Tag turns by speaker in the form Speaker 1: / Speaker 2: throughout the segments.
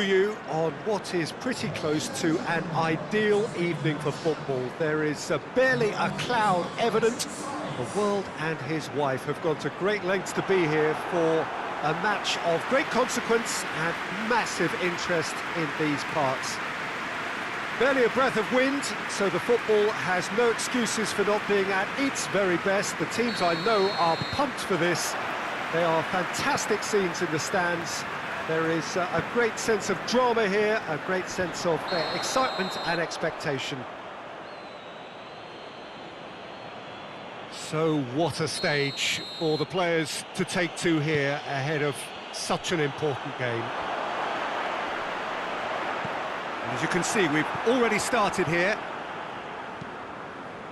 Speaker 1: You on what is pretty close to an ideal evening for football. There is barely a cloud evident. The world and his wife have gone to great lengths to be here for a match of great consequence and massive interest in these parts. Barely a breath of wind, so the football has no excuses for not being at its very best. The teams I know are pumped for this. They are fantastic scenes in the stands. There is a great sense of drama here, a great sense of excitement and expectation. So what a stage for the players to take to here ahead of such an important game. And as you can see, we've already started here.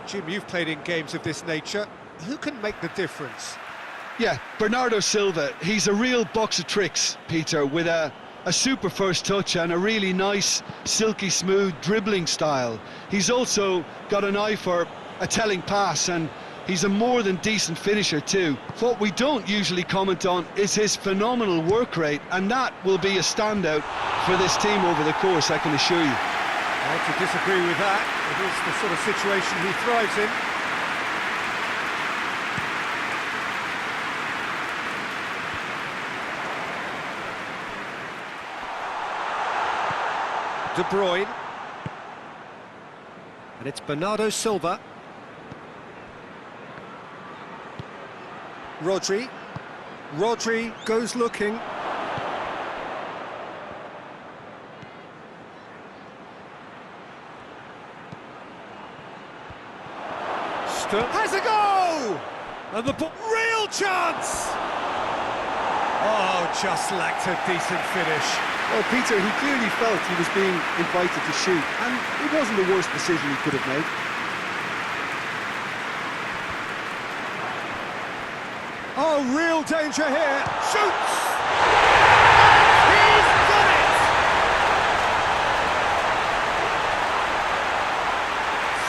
Speaker 1: Jim, you've played in games of this nature. Who can make the difference?
Speaker 2: Yeah, Bernardo Silva, he's a real box of tricks, Peter, with a super first touch and a really nice, silky smooth dribbling style. He's also got an eye for a telling pass, and he's a more than decent finisher too. What we don't usually comment on is his phenomenal work rate, and that will be a standout for this team over the course, I can assure you.
Speaker 1: Hard to disagree with that. It is the sort of situation he thrives in. De Bruyne, and it's Bernardo Silva. Rodri goes looking. Has a go! And the real chance! Oh, just lacked a decent finish.
Speaker 2: Well, Peter, he clearly felt he was being invited to shoot, and it wasn't the worst decision he could have made.
Speaker 1: Oh, real danger here. Shoots! He's done it!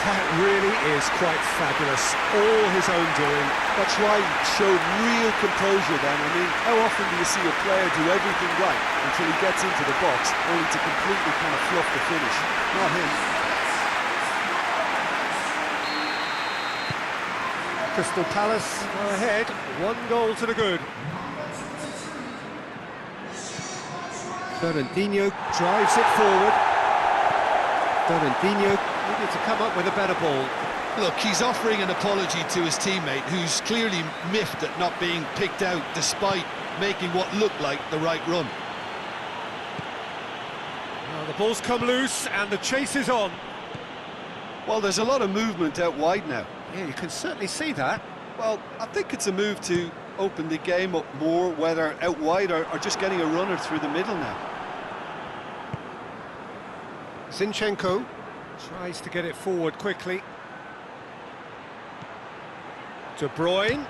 Speaker 1: That really is quite fabulous. All his own doing.
Speaker 2: That's why he showed real composure then. I mean, how often do you see a player do everything right until he gets into the box, only to completely kind of fluff the finish? Not him.
Speaker 1: Crystal Palace are ahead, 1 goal to the good. Fernandinho drives it forward. Fernandinho needed to come up with a better ball.
Speaker 2: Look, he's offering an apology to his teammate, who's clearly miffed at not being picked out despite making what looked like the right run.
Speaker 1: Well, the ball's come loose and the chase is on.
Speaker 2: Well, there's a lot of movement out wide now.
Speaker 1: Yeah, you can certainly see that.
Speaker 2: Well, I think it's a move to open the game up more, whether out wide or just getting a runner through the middle now.
Speaker 1: Zinchenko tries to get it forward quickly. De Bruyne,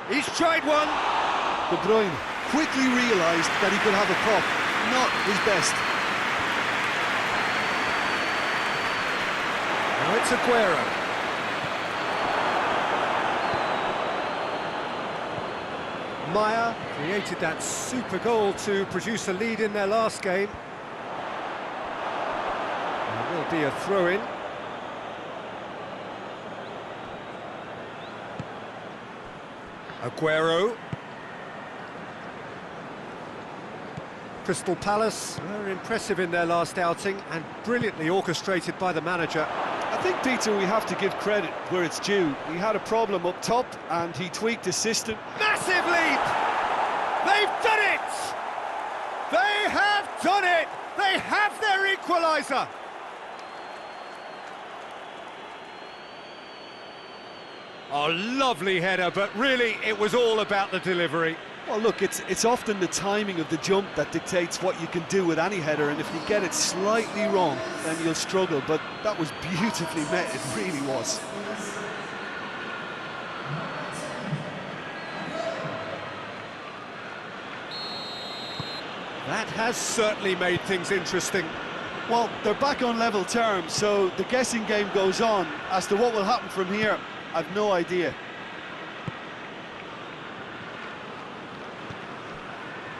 Speaker 1: he's tried one.
Speaker 2: De Bruyne quickly realised that he could have a pop, not his best.
Speaker 1: Now it's Aguero. Maya created that super goal to produce a lead in their last game. There will be a throw-in. Aguero. Crystal Palace were impressive in their last outing and brilliantly orchestrated by the manager.
Speaker 2: I think, Peter, we have to give credit where it's due. He had a problem up top and he tweaked his system.
Speaker 1: Massive leap! They've done it! They have done it! They have their equaliser! Oh, lovely header, but really it was all about the delivery.
Speaker 2: Well, look, it's often the timing of the jump that dictates what you can do with any header, and if you get it slightly wrong, then you'll struggle, but that was beautifully met, it really was.
Speaker 1: That has certainly made things interesting.
Speaker 2: Well, they're back on level terms, so the guessing game goes on. As to what will happen from here, I've no idea.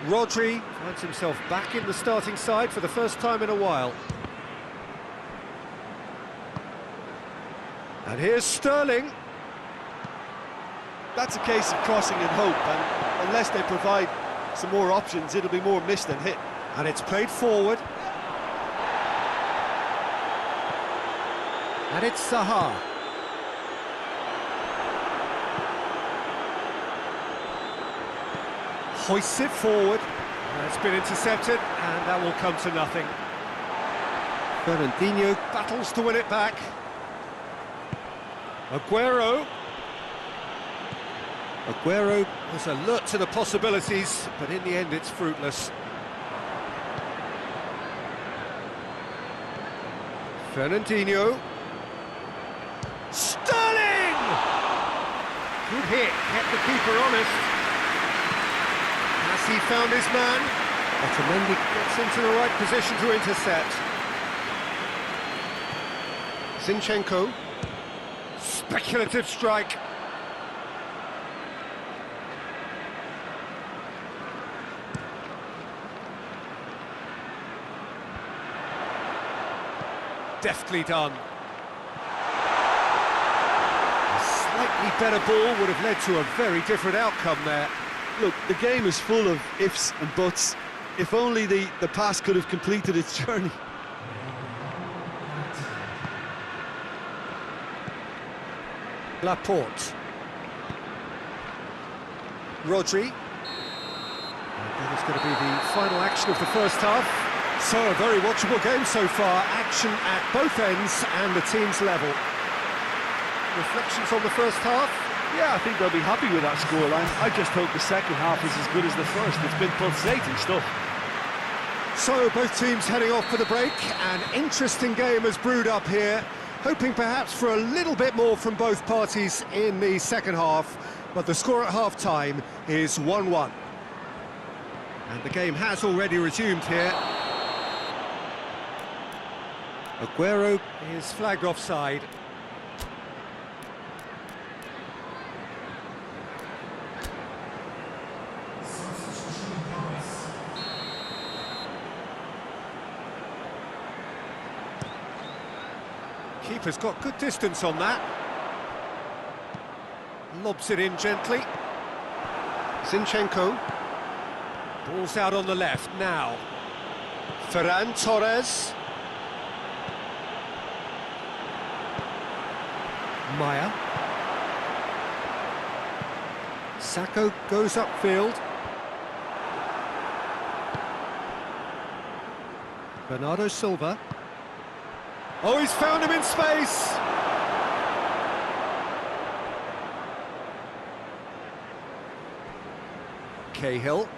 Speaker 1: Rodri finds himself back in the starting side for the first time in a while. And here's Sterling.
Speaker 2: That's a case of crossing in hope, and unless they provide some more options, it'll be more miss than hit.
Speaker 1: And it's played forward. And it's Zaha. Hoists it forward. It's been intercepted, and that will come to nothing. Fernandinho battles to win it back. Aguero. Aguero was alert to the possibilities, but in the end it's fruitless. Fernandinho. Sterling! Good hit, kept the keeper honest. Has he found his man? Otamendi gets into the right position to intercept. Zinchenko. Speculative strike. Deftly done. A slightly better ball would have led to a very different outcome there.
Speaker 2: Look, the game is full of ifs and buts. If only the pass could have completed its journey.
Speaker 1: Laporte. Rodri. That is going to be the final action of the first half. So, a very watchable game so far. Action at both ends and the team's level. Reflections on the first half?
Speaker 3: Yeah, I think they'll be happy with that scoreline. I just hope the second half is as good as the first. It's been pulsating stuff.
Speaker 1: So, both teams heading off for the break. An interesting game has brewed up here. Hoping perhaps for a little bit more from both parties in the second half. But the score at half-time is 1-1. And the game has already resumed here. Aguero is flagged offside. Keeper's got good distance on that. Lobs it in gently. Zinchenko. Ball's out on the left now. Ferran Torres. Maya. Sacco goes upfield. Bernardo Silva. Oh, he's found him in space! Cahill.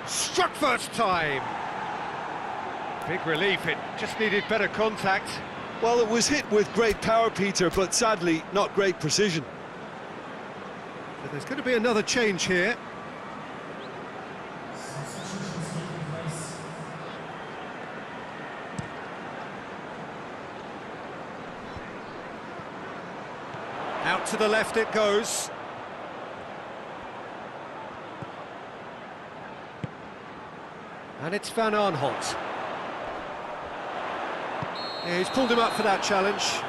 Speaker 1: Struck first time! Big relief, it just needed better contact.
Speaker 2: Well, it was hit with great power, Peter, but sadly not great precision.
Speaker 1: But there's going to be another change here. Out to the left it goes. And it's Van Aanholt. Yeah, he's pulled him up for that challenge.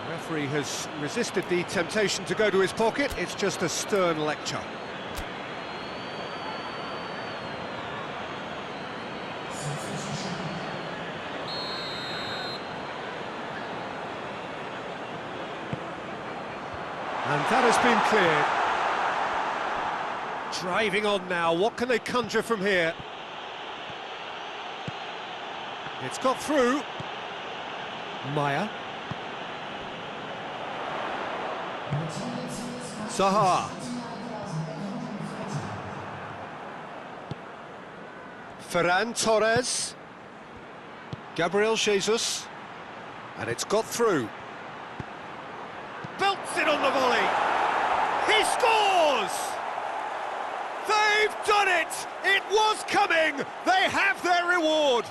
Speaker 1: The referee has resisted the temptation to go to his pocket. It's just a stern lecture. And that has been cleared. Driving on now, what can they conjure from here? It's got through. Maya. Zaha. Ferran Torres. Gabriel Jesus. And it's got through. Belts it on the volley. He scores! They've done it! It was coming! They have their reward!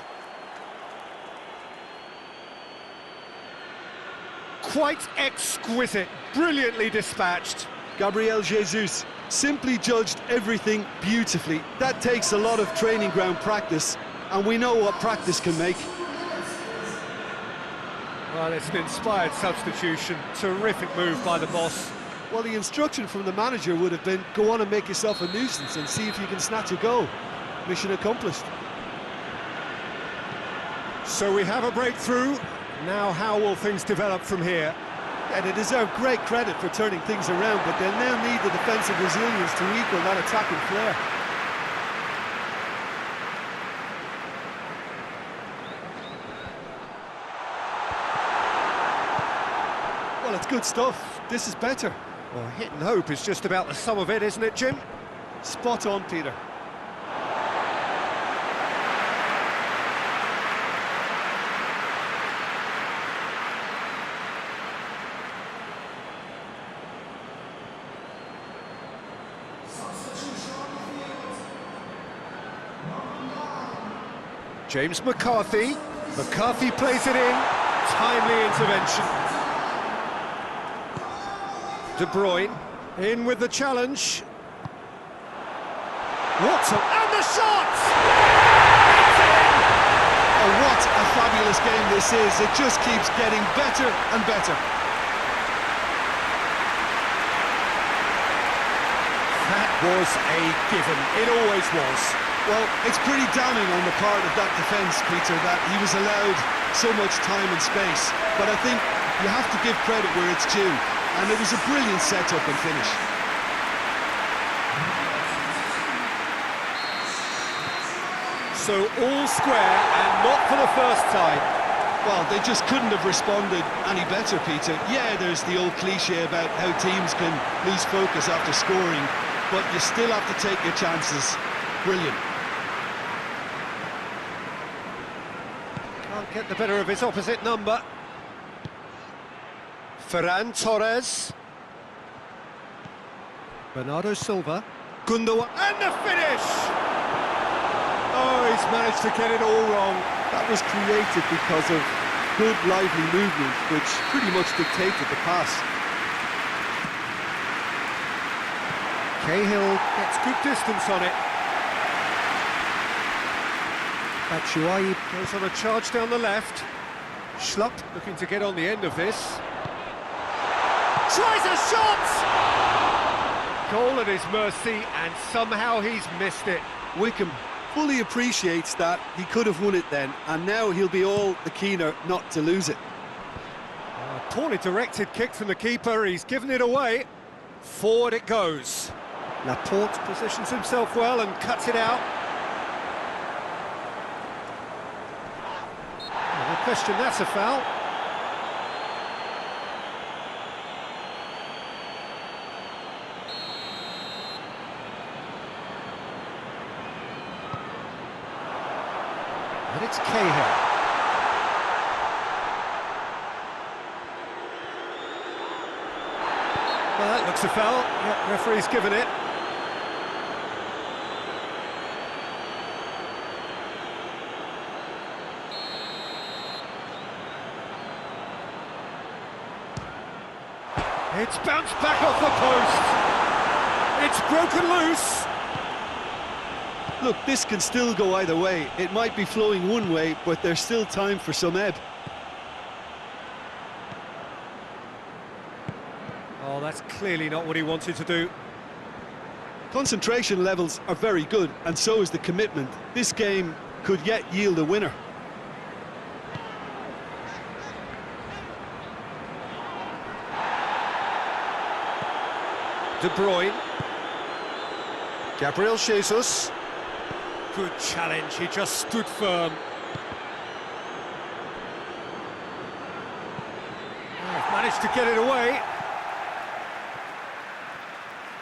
Speaker 1: Quite exquisite, brilliantly dispatched.
Speaker 2: Gabriel Jesus simply judged everything beautifully. That takes a lot of training ground practice, and we know what practice can make.
Speaker 1: Well, it's an inspired substitution. Terrific move by the boss.
Speaker 2: Well, the instruction from the manager would have been, go on and make yourself a nuisance and see if you can snatch a goal. Mission accomplished.
Speaker 1: So we have a breakthrough. Now how will things develop from here?
Speaker 2: Yeah, they deserve great credit for turning things around, but they'll now need the defensive resilience to equal that attacking flair. Well, it's good stuff. This is better.
Speaker 1: Well, hit and hope is just about the sum of it, isn't it, Jim?
Speaker 2: Spot on, Peter.
Speaker 1: James McCarthy. McCarthy plays it in. Timely intervention. De Bruyne in with the challenge. Watson and the shot!
Speaker 2: Oh, what a fabulous game this is. It just keeps getting better and better.
Speaker 1: That was a given. It always was.
Speaker 2: Well, it's pretty damning on the part of that defence, Peter, that he was allowed so much time and space. But I think you have to give credit where it's due. And it was a brilliant setup and finish.
Speaker 1: So all square, and not for the first time.
Speaker 2: Well, they just couldn't have responded any better, Peter. Yeah, there's the old cliche about how teams can lose focus after scoring, but you still have to take your chances. Brilliant.
Speaker 1: Can't get the better of his opposite number. Ferran Torres. Bernardo Silva. Gundogan. And the finish! Oh, he's managed to get it all wrong.
Speaker 2: That was created because of good, lively movement, which pretty much dictated the pass.
Speaker 1: Cahill gets good distance on it. Batshuayi goes on a charge down the left. Schlupp looking to get on the end of this. Tries a shot! Goal at his mercy, and somehow he's missed it.
Speaker 2: Wickham fully appreciates that he could have won it then, and now he'll be all the keener not to lose it.
Speaker 1: A poorly directed kick from the keeper, he's given it away. Forward it goes. Laporte positions himself well and cuts it out. No question, that's a foul. And it's Cahill. Well, that looks a foul. Yep, referee's given it. It's bounced back off the post. It's broken loose.
Speaker 2: Look, this can still go either way. It might be flowing one way, but there's still time for some ebb.
Speaker 1: Oh, that's clearly not what he wanted to do.
Speaker 2: Concentration levels are very good, and so is the commitment. This game could yet yield a winner.
Speaker 1: De Bruyne. Gabriel Jesus. Good challenge, he just stood firm. Oh, managed to get it away.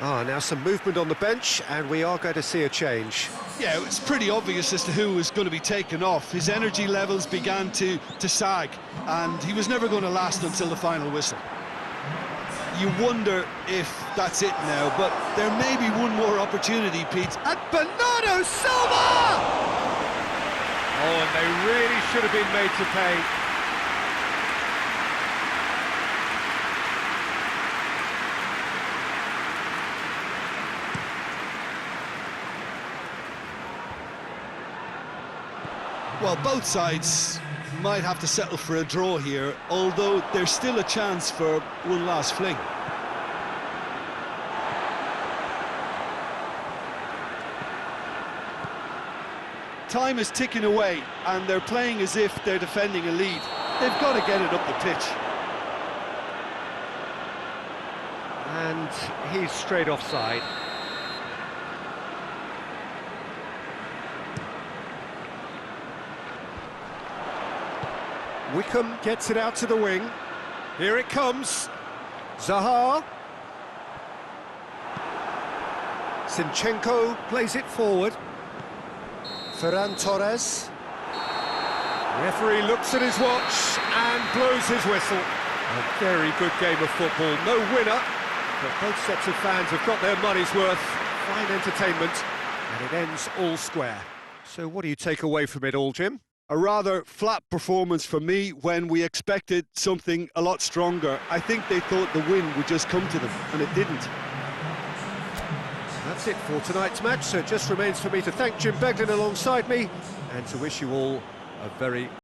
Speaker 1: Now some movement on the bench, and we are going to see a change.
Speaker 2: Yeah, it's pretty obvious as to who was going to be taken off. His energy levels began to sag, and he was never going to last until the final whistle. You wonder if that's it now, but there may be one more opportunity, Pete.
Speaker 1: And Bernardo Silva! Oh, and they really should have been made to pay.
Speaker 2: Well, both sides might have to settle for a draw here, although there's still a chance for one last fling. Time is ticking away, and they're playing as if they're defending a lead. They've got to get it up the pitch.
Speaker 1: And he's straight offside. Wickham gets it out to the wing. Here it comes. Zaha. Zinchenko plays it forward. Ferran Torres. Referee looks at his watch and blows his whistle. A very good game of football. No winner, but both sets of fans have got their money's worth. Fine entertainment, and it ends all square. So what do you take away from it all, Jim?
Speaker 2: A rather flat performance for me when we expected something a lot stronger. I think they thought the win would just come to them, and it didn't.
Speaker 1: That's it for tonight's match, so it just remains for me to thank Jim Beglin alongside me and to wish you all a very